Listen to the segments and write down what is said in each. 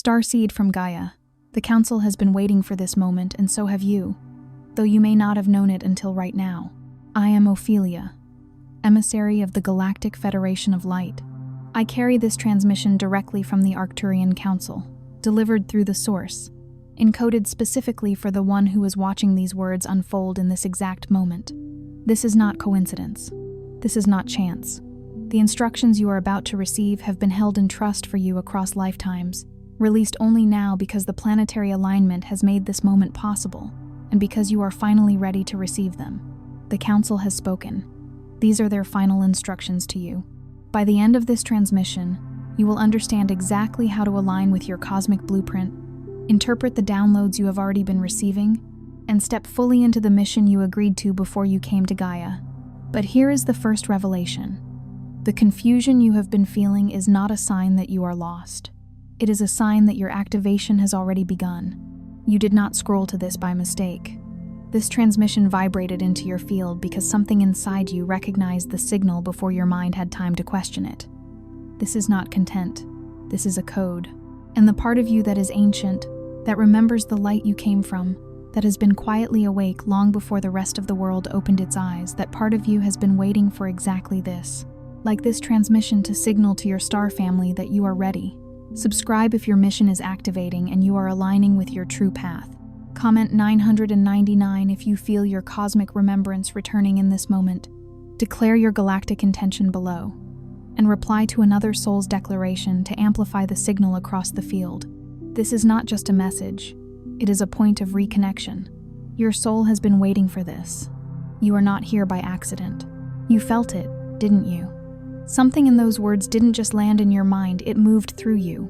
Starseed from Gaia. The Council has been waiting for this moment, and so have you, though you may not have known it until right now. I am Ophelia, emissary of the Galactic Federation of Light. I carry this transmission directly from the Arcturian Council, delivered through the Source, encoded specifically for the one who is watching these words unfold in this exact moment. This is not coincidence. This is not chance. The instructions you are about to receive have been held in trust for you across lifetimes, released only now because the planetary alignment has made this moment possible, and because you are finally ready to receive them. The Council has spoken. These are their final instructions to you. By the end of this transmission, you will understand exactly how to align with your cosmic blueprint, interpret the downloads you have already been receiving, and step fully into the mission you agreed to before you came to Gaia. But here is the first revelation. The confusion you have been feeling is not a sign that you are lost. It is a sign that your activation has already begun. You did not scroll to this by mistake. This transmission vibrated into your field because something inside you recognized the signal before your mind had time to question it. This is not content. This is a code. And the part of you that is ancient, that remembers the light you came from, that has been quietly awake long before the rest of the world opened its eyes, that part of you has been waiting for exactly this. Like this transmission to signal to your star family that you are ready. Subscribe if your mission is activating and you are aligning with your true path. Comment 999 if you feel your cosmic remembrance returning in this moment. Declare your galactic intention below. And reply to another soul's declaration to amplify the signal across the field. This is not just a message. It is a point of reconnection. Your soul has been waiting for this. You are not here by accident. You felt it, didn't you? Something in those words didn't just land in your mind, it moved through you.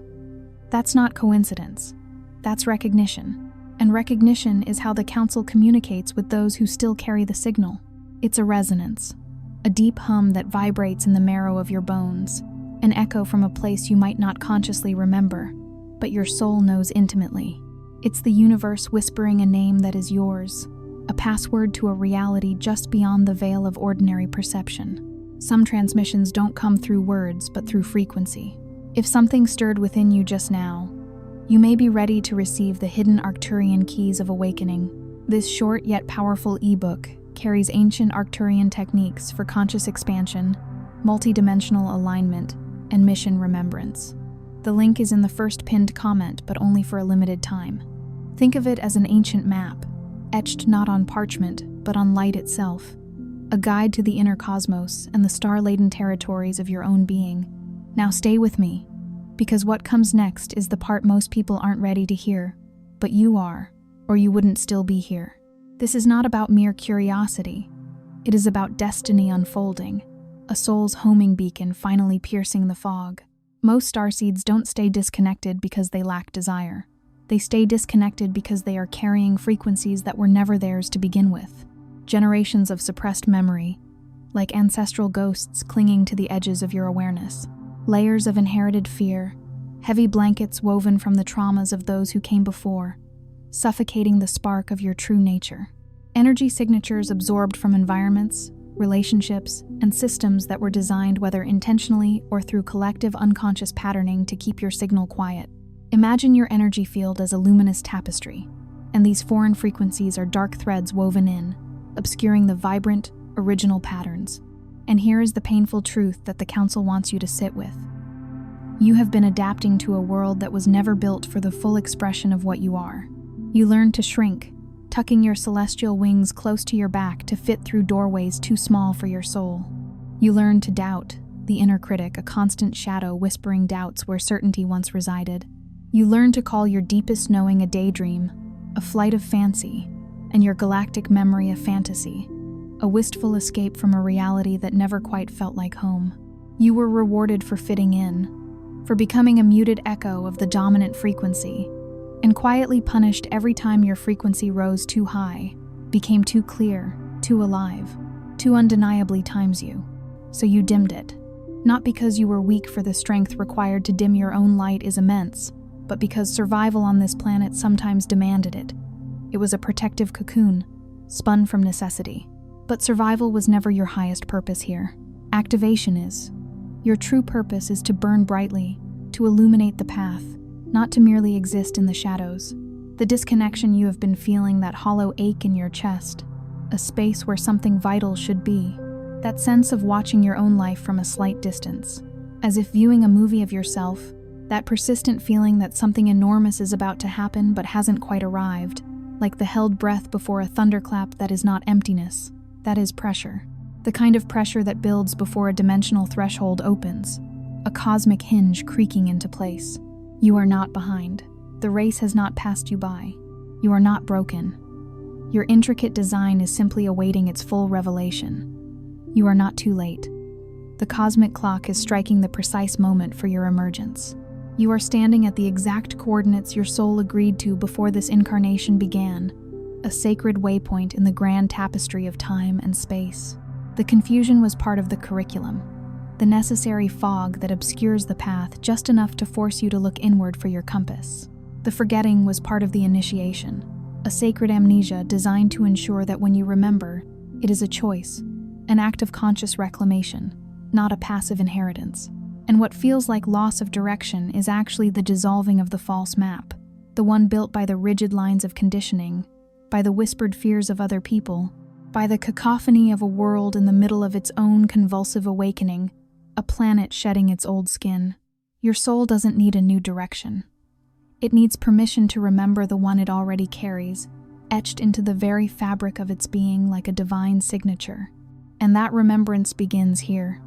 That's not coincidence. That's recognition. And recognition is how the Council communicates with those who still carry the signal. It's a resonance, a deep hum that vibrates in the marrow of your bones, an echo from a place you might not consciously remember, but your soul knows intimately. It's the universe whispering a name that is yours, a password to a reality just beyond the veil of ordinary perception. Some transmissions don't come through words, but through frequency. If something stirred within you just now, you may be ready to receive the hidden Arcturian keys of awakening. This short yet powerful ebook carries ancient Arcturian techniques for conscious expansion, multidimensional alignment, and mission remembrance. The link is in the first pinned comment, but only for a limited time. Think of it as an ancient map, etched not on parchment, but on light itself. A guide to the inner cosmos and the star-laden territories of your own being. Now stay with me, because what comes next is the part most people aren't ready to hear, but you are, or you wouldn't still be here. This is not about mere curiosity. It is about destiny unfolding, a soul's homing beacon finally piercing the fog. Most starseeds don't stay disconnected because they lack desire. They stay disconnected because they are carrying frequencies that were never theirs to begin with. Generations of suppressed memory, like ancestral ghosts clinging to the edges of your awareness. Layers of inherited fear, heavy blankets woven from the traumas of those who came before, suffocating the spark of your true nature. Energy signatures absorbed from environments, relationships, and systems that were designed whether intentionally or through collective unconscious patterning to keep your signal quiet. Imagine your energy field as a luminous tapestry, and these foreign frequencies are dark threads woven in, obscuring the vibrant, original patterns. And here is the painful truth that the Council wants you to sit with. You have been adapting to a world that was never built for the full expression of what you are. You learned to shrink, tucking your celestial wings close to your back to fit through doorways too small for your soul. You learned to doubt, the inner critic, a constant shadow whispering doubts where certainty once resided. You learned to call your deepest knowing a daydream, a flight of fancy, and your galactic memory a fantasy, a wistful escape from a reality that never quite felt like home. You were rewarded for fitting in, for becoming a muted echo of the dominant frequency, and quietly punished every time your frequency rose too high, became too clear, too alive, too undeniably times you. So you dimmed it, not because you were weak, for the strength required to dim your own light is immense, but because survival on this planet sometimes demanded it. It was a protective cocoon, spun from necessity. But survival was never your highest purpose here. Activation is. Your true purpose is to burn brightly, to illuminate the path, not to merely exist in the shadows. The disconnection you have been feeling, that hollow ache in your chest, a space where something vital should be, that sense of watching your own life from a slight distance, as if viewing a movie of yourself, that persistent feeling that something enormous is about to happen but hasn't quite arrived, like the held breath before a thunderclap that is not emptiness, that is pressure. The kind of pressure that builds before a dimensional threshold opens, a cosmic hinge creaking into place. You are not behind. The race has not passed you by. You are not broken. Your intricate design is simply awaiting its full revelation. You are not too late. The cosmic clock is striking the precise moment for your emergence. You are standing at the exact coordinates your soul agreed to before this incarnation began, a sacred waypoint in the grand tapestry of time and space. The confusion was part of the curriculum, the necessary fog that obscures the path just enough to force you to look inward for your compass. The forgetting was part of the initiation, a sacred amnesia designed to ensure that when you remember, it is a choice, an act of conscious reclamation, not a passive inheritance. And what feels like loss of direction is actually the dissolving of the false map, the one built by the rigid lines of conditioning, by the whispered fears of other people, by the cacophony of a world in the middle of its own convulsive awakening, a planet shedding its old skin. Your soul doesn't need a new direction. It needs permission to remember the one it already carries, etched into the very fabric of its being like a divine signature. And that remembrance begins here.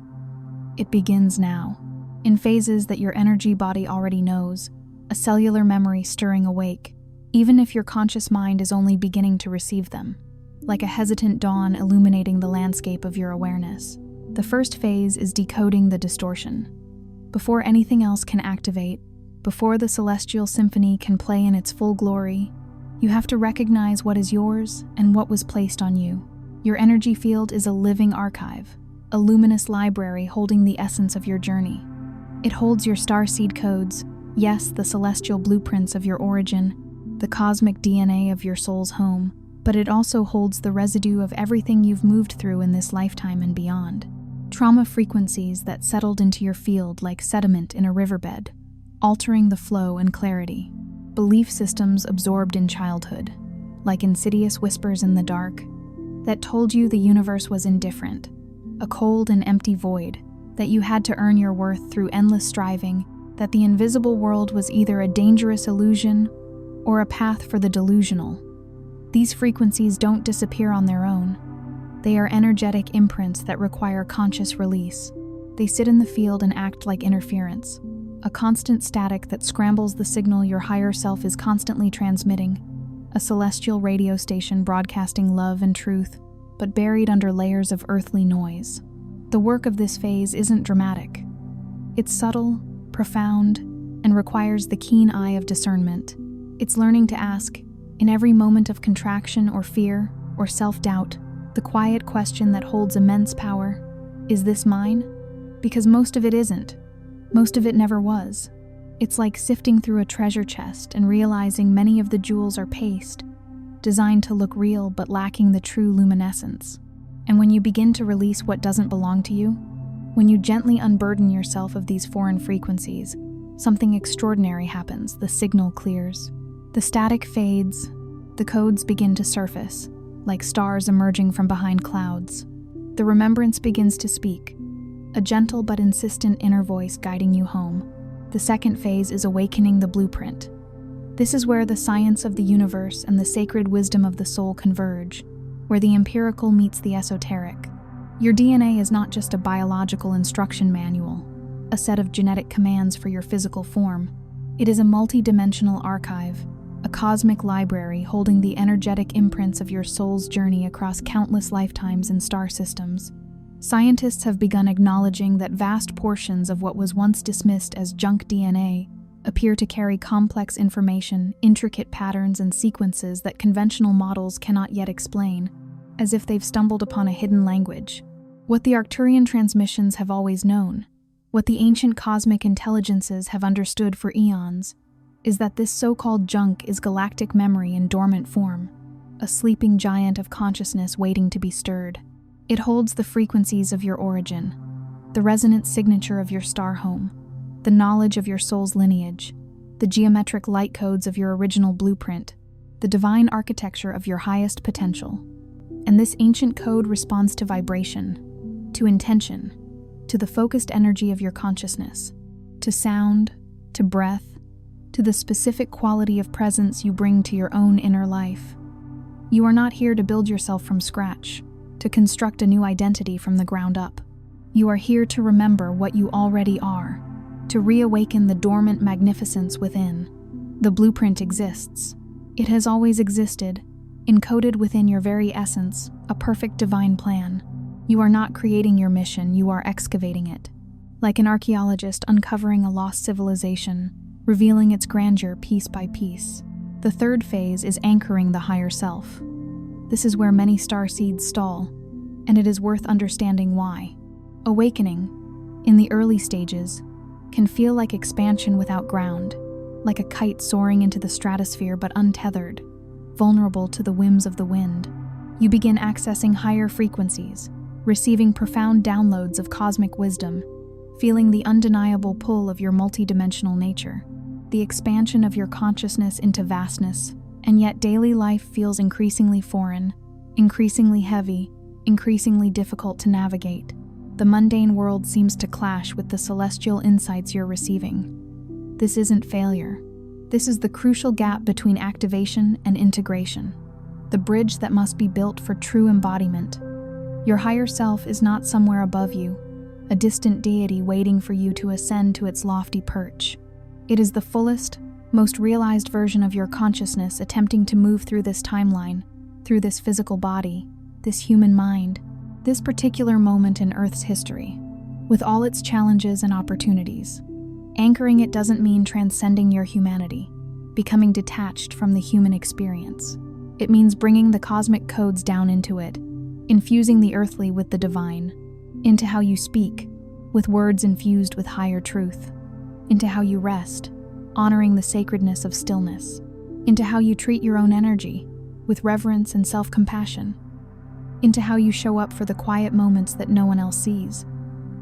It begins now, in phases that your energy body already knows, a cellular memory stirring awake, even if your conscious mind is only beginning to receive them, like a hesitant dawn illuminating the landscape of your awareness. The first phase is decoding the distortion. Before anything else can activate, before the celestial symphony can play in its full glory, you have to recognize what is yours and what was placed on you. Your energy field is a living archive, a luminous library holding the essence of your journey. It holds your starseed codes, yes, the celestial blueprints of your origin, the cosmic DNA of your soul's home, but it also holds the residue of everything you've moved through in this lifetime and beyond. Trauma frequencies that settled into your field like sediment in a riverbed, altering the flow and clarity. Belief systems absorbed in childhood, like insidious whispers in the dark, that told you the universe was indifferent, a cold and empty void, that you had to earn your worth through endless striving, that the invisible world was either a dangerous illusion or a path for the delusional. These frequencies don't disappear on their own. They are energetic imprints that require conscious release. They sit in the field and act like interference, a constant static that scrambles the signal your higher self is constantly transmitting, a celestial radio station broadcasting love and truth, but buried under layers of earthly noise. The work of this phase isn't dramatic. It's subtle, profound, and requires the keen eye of discernment. It's learning to ask, in every moment of contraction or fear or self-doubt, the quiet question that holds immense power: is this mine? Because most of it isn't. Most of it never was. It's like sifting through a treasure chest and realizing many of the jewels are paste, designed to look real but lacking the true luminescence. And when you begin to release what doesn't belong to you, when you gently unburden yourself of these foreign frequencies, something extraordinary happens. The signal clears. The static fades. The codes begin to surface, like stars emerging from behind clouds. The remembrance begins to speak, a gentle but insistent inner voice guiding you home. The second phase is awakening the blueprint. This is where the science of the universe and the sacred wisdom of the soul converge, where the empirical meets the esoteric. Your DNA is not just a biological instruction manual, a set of genetic commands for your physical form. It is a multidimensional archive, a cosmic library holding the energetic imprints of your soul's journey across countless lifetimes and star systems. Scientists have begun acknowledging that vast portions of what was once dismissed as junk DNA appear to carry complex information, intricate patterns, and sequences that conventional models cannot yet explain, as if they've stumbled upon a hidden language. What the Arcturian transmissions have always known, what the ancient cosmic intelligences have understood for eons, is that this so-called junk is galactic memory in dormant form, a sleeping giant of consciousness waiting to be stirred. It holds the frequencies of your origin, the resonant signature of your star home, the knowledge of your soul's lineage, the geometric light codes of your original blueprint, the divine architecture of your highest potential. And this ancient code responds to vibration, to intention, to the focused energy of your consciousness, to sound, to breath, to the specific quality of presence you bring to your own inner life. You are not here to build yourself from scratch, to construct a new identity from the ground up. You are here to remember what you already are, to reawaken the dormant magnificence within. The blueprint exists. It has always existed, encoded within your very essence, a perfect divine plan. You are not creating your mission, you are excavating it. Like an archaeologist uncovering a lost civilization, revealing its grandeur piece by piece. The third phase is anchoring the higher self. This is where many starseeds stall, and it is worth understanding why. Awakening, in the early stages, can feel like expansion without ground, like a kite soaring into the stratosphere but untethered, vulnerable to the whims of the wind. You begin accessing higher frequencies, receiving profound downloads of cosmic wisdom, feeling the undeniable pull of your multidimensional nature, the expansion of your consciousness into vastness, and yet daily life feels increasingly foreign, increasingly heavy, increasingly difficult to navigate. The mundane world seems to clash with the celestial insights you're receiving. This isn't failure. This is the crucial gap between activation and integration, the bridge that must be built for true embodiment. Your higher self is not somewhere above you, a distant deity waiting for you to ascend to its lofty perch. It is the fullest, most realized version of your consciousness attempting to move through this timeline, through this physical body, this human mind, this particular moment in Earth's history, with all its challenges and opportunities. Anchoring it doesn't mean transcending your humanity, becoming detached from the human experience. It means bringing the cosmic codes down into it, infusing the earthly with the divine, into how you speak, with words infused with higher truth, into how you rest, honoring the sacredness of stillness, into how you treat your own energy, with reverence and self-compassion, into how you show up for the quiet moments that no one else sees,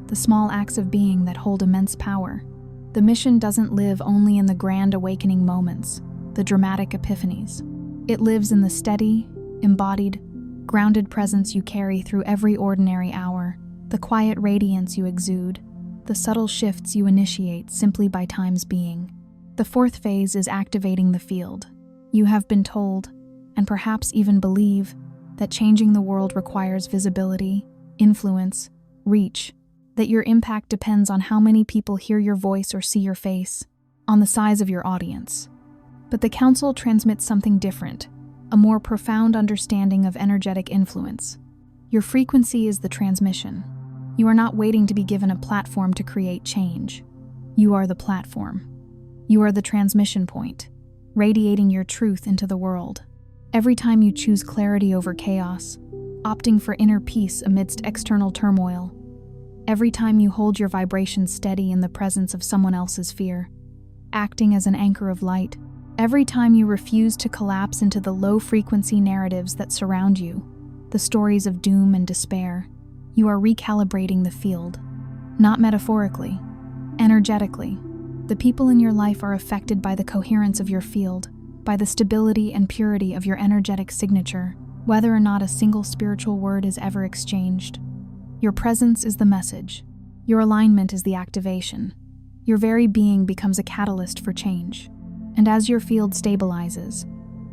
the small acts of being that hold immense power. The mission doesn't live only in the grand awakening moments, the dramatic epiphanies. It lives in the steady, embodied, grounded presence you carry through every ordinary hour, the quiet radiance you exude, the subtle shifts you initiate simply by time's being. The fourth phase is activating the field. You have been told, and perhaps even believe, that changing the world requires visibility, influence, reach, that your impact depends on how many people hear your voice or see your face, on the size of your audience. But the Council transmits something different, a more profound understanding of energetic influence. Your frequency is the transmission. You are not waiting to be given a platform to create change. You are the platform. You are the transmission point, radiating your truth into the world. Every time you choose clarity over chaos, opting for inner peace amidst external turmoil, every time you hold your vibration steady in the presence of someone else's fear, acting as an anchor of light, every time you refuse to collapse into the low-frequency narratives that surround you, the stories of doom and despair, you are recalibrating the field. Not metaphorically, energetically. The people in your life are affected by the coherence of your field, by the stability and purity of your energetic signature, whether or not a single spiritual word is ever exchanged. Your presence is the message. Your alignment is the activation. Your very being becomes a catalyst for change. And as your field stabilizes,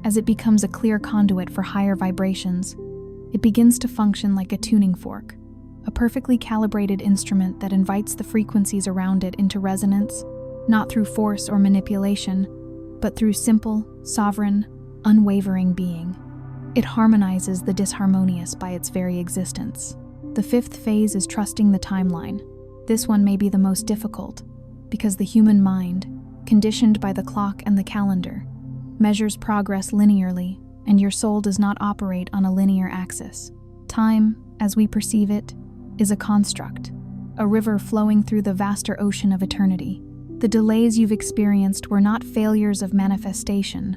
as it becomes a clear conduit for higher vibrations, it begins to function like a tuning fork, a perfectly calibrated instrument that invites the frequencies around it into resonance, not through force or manipulation, but through simple, sovereign, unwavering being. It harmonizes the disharmonious by its very existence. The fifth phase is trusting the timeline. This one may be the most difficult, because the human mind, conditioned by the clock and the calendar, measures progress linearly, and your soul does not operate on a linear axis. Time, as we perceive it, is a construct, a river flowing through the vaster ocean of eternity. The delays you've experienced were not failures of manifestation,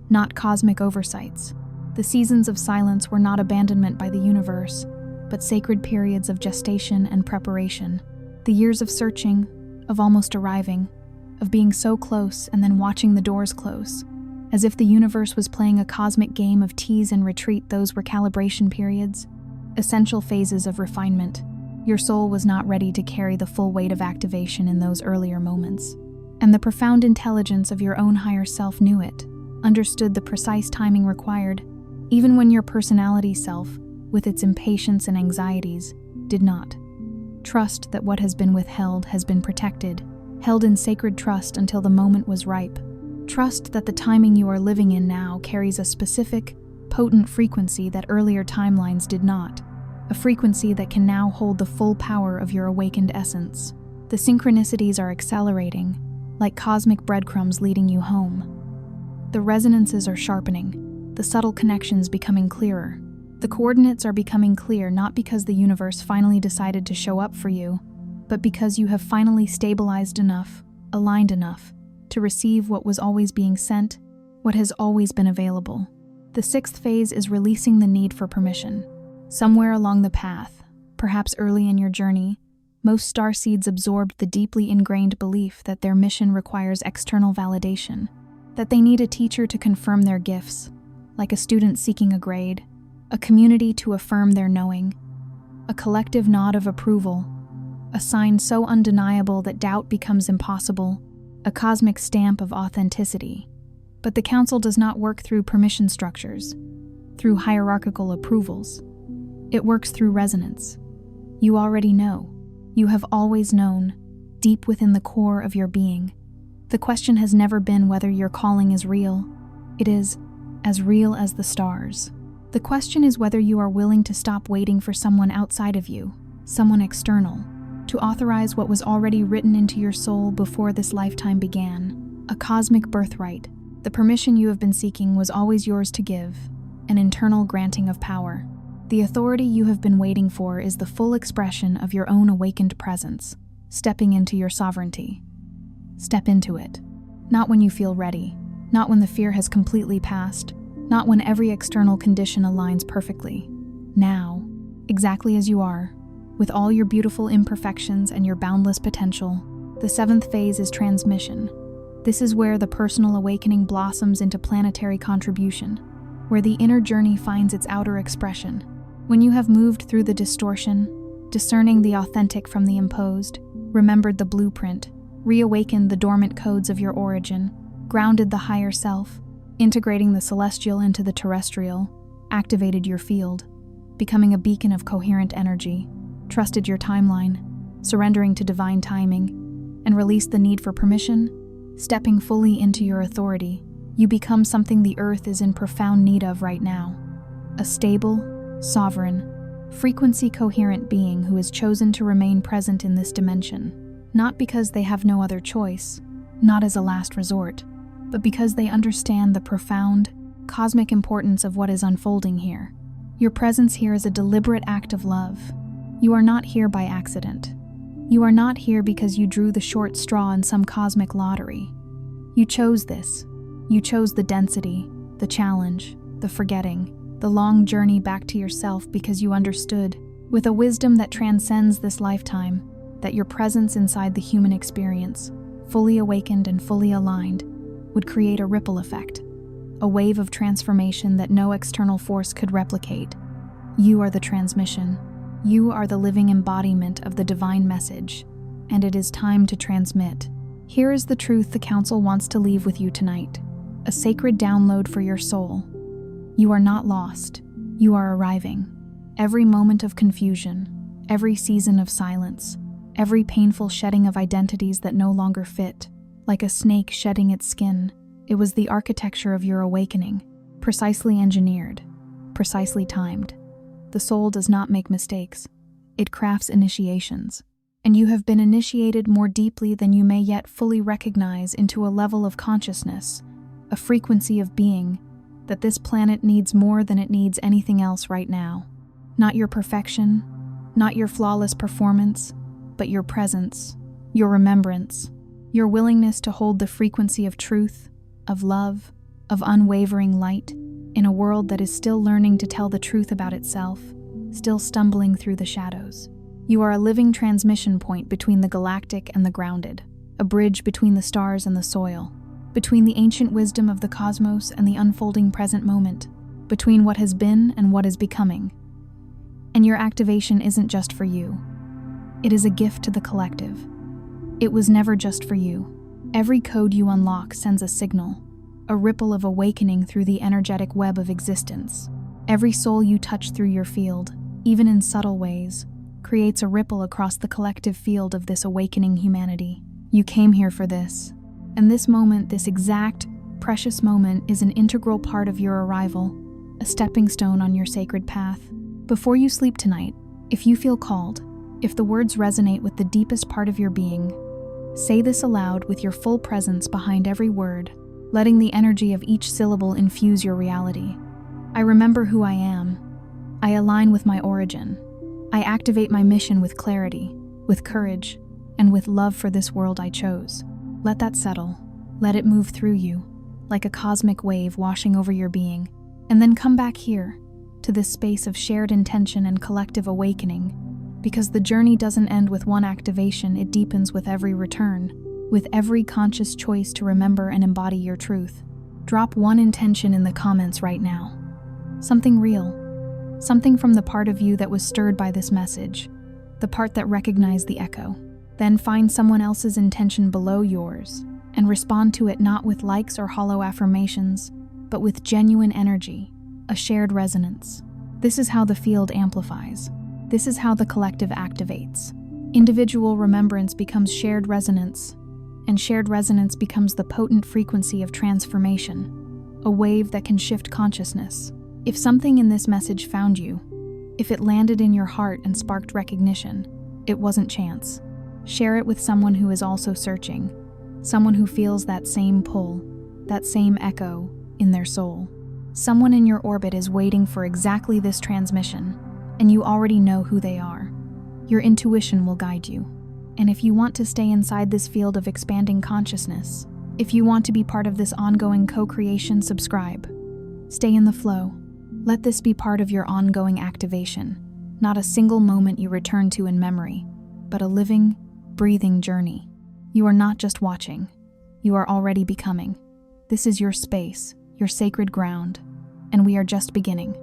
not cosmic oversights. The seasons of silence were not abandonment by the universe, but sacred periods of gestation and preparation. The years of searching, of almost arriving, of being so close and then watching the doors close. As if the universe was playing a cosmic game of tease and retreat, those were calibration periods, essential phases of refinement. Your soul was not ready to carry the full weight of activation in those earlier moments. And the profound intelligence of your own higher self knew it, understood the precise timing required, even when your personality self, with its impatience and anxieties, did not. Trust that what has been withheld has been protected, held in sacred trust until the moment was ripe. Trust that the timing you are living in now carries a specific, potent frequency that earlier timelines did not, a frequency that can now hold the full power of your awakened essence. The synchronicities are accelerating, like cosmic breadcrumbs leading you home. The resonances are sharpening, the subtle connections becoming clearer. The coordinates are becoming clear not because the universe finally decided to show up for you, but because you have finally stabilized enough, aligned enough, to receive what was always being sent, what has always been available. The sixth phase is releasing the need for permission. Somewhere along the path, perhaps early in your journey, most starseeds absorbed the deeply ingrained belief that their mission requires external validation, that they need a teacher to confirm their gifts, like a student seeking a grade, a community to affirm their knowing, a collective nod of approval, a sign so undeniable that doubt becomes impossible, a cosmic stamp of authenticity. But the Council does not work through permission structures, through hierarchical approvals. It works through resonance. You already know. You have always known, deep within the core of your being. The question has never been whether your calling is real. It is as real as the stars. The question is whether you are willing to stop waiting for someone outside of you, someone external, to authorize what was already written into your soul before this lifetime began. A cosmic birthright. The permission you have been seeking was always yours to give, an internal granting of power. The authority you have been waiting for is the full expression of your own awakened presence, stepping into your sovereignty. Step into it. Not when you feel ready, not when the fear has completely passed, not when every external condition aligns perfectly. Now, exactly as you are, with all your beautiful imperfections and your boundless potential. The seventh phase is transmission. This is where the personal awakening blossoms into planetary contribution, where the inner journey finds its outer expression. When you have moved through the distortion, discerning the authentic from the imposed, remembered the blueprint, reawakened the dormant codes of your origin, grounded the higher self, integrating the celestial into the terrestrial, activated your field, becoming a beacon of coherent energy, trusted your timeline, surrendering to divine timing, and released the need for permission, stepping fully into your authority, you become something the Earth is in profound need of right now. A stable, sovereign, frequency-coherent being who has chosen to remain present in this dimension, not because they have no other choice, not as a last resort, but because they understand the profound, cosmic importance of what is unfolding here. Your presence here is a deliberate act of love. You are not here by accident. You are not here because you drew the short straw in some cosmic lottery. You chose this. You chose the density, the challenge, the forgetting, the long journey back to yourself because you understood, with a wisdom that transcends this lifetime, that your presence inside the human experience, fully awakened and fully aligned, would create a ripple effect, a wave of transformation that no external force could replicate. You are the transmission. You are the living embodiment of the divine message, and it is time to transmit. Here is the truth the Council wants to leave with you tonight, a sacred download for your soul. You are not lost. You are arriving. Every moment of confusion, every season of silence, every painful shedding of identities that no longer fit, like a snake shedding its skin, it was the architecture of your awakening, precisely engineered, precisely timed. The soul does not make mistakes. It crafts initiations. And you have been initiated more deeply than you may yet fully recognize into a level of consciousness, a frequency of being, that this planet needs more than it needs anything else right now. Not your perfection, not your flawless performance, but your presence, your remembrance, your willingness to hold the frequency of truth, of love, of unwavering light, in a world that is still learning to tell the truth about itself, still stumbling through the shadows. You are a living transmission point between the galactic and the grounded, a a bridge between the stars and the soil, between the ancient wisdom of the cosmos and the unfolding present moment, between what has been and what is becoming. And your activation isn't just for you. It is a gift to the collective. It was never just for you. Every code you unlock sends a signal, a ripple of awakening through the energetic web of existence. Every soul you touch through your field, even in subtle ways, creates a ripple across the collective field of this awakening humanity. You came here for this, and this moment, this exact, precious moment, is an integral part of your arrival, a stepping stone on your sacred path. Before you sleep tonight, if you feel called, if the words resonate with the deepest part of your being, say this aloud with your full presence behind every word, letting the energy of each syllable infuse your reality. I remember who I am. I align with my origin. I activate my mission with clarity, with courage, and with love for this world I chose. Let that settle. Let it move through you, like a cosmic wave washing over your being, and then come back here, to this space of shared intention and collective awakening, because the journey doesn't end with one activation, it deepens with every return, with every conscious choice to remember and embody your truth. Drop one intention in the comments right now. Something real. Something from the part of you that was stirred by this message, the part that recognized the echo. Then find someone else's intention below yours and respond to it not with likes or hollow affirmations, but with genuine energy, a shared resonance. This is how the field amplifies. This is how the collective activates. Individual remembrance becomes shared resonance, and shared resonance becomes the potent frequency of transformation, a wave that can shift consciousness. If something in this message found you, if it landed in your heart and sparked recognition, it wasn't chance. Share it with someone who is also searching, someone who feels that same pull, that same echo in their soul. Someone in your orbit is waiting for exactly this transmission, and you already know who they are. Your intuition will guide you. And if you want to stay inside this field of expanding consciousness, if you want to be part of this ongoing co-creation, subscribe. Stay in the flow. Let this be part of your ongoing activation, not a single moment you return to in memory, but a living, breathing journey. You are not just watching, you are already becoming. This is your space, your sacred ground, and we are just beginning.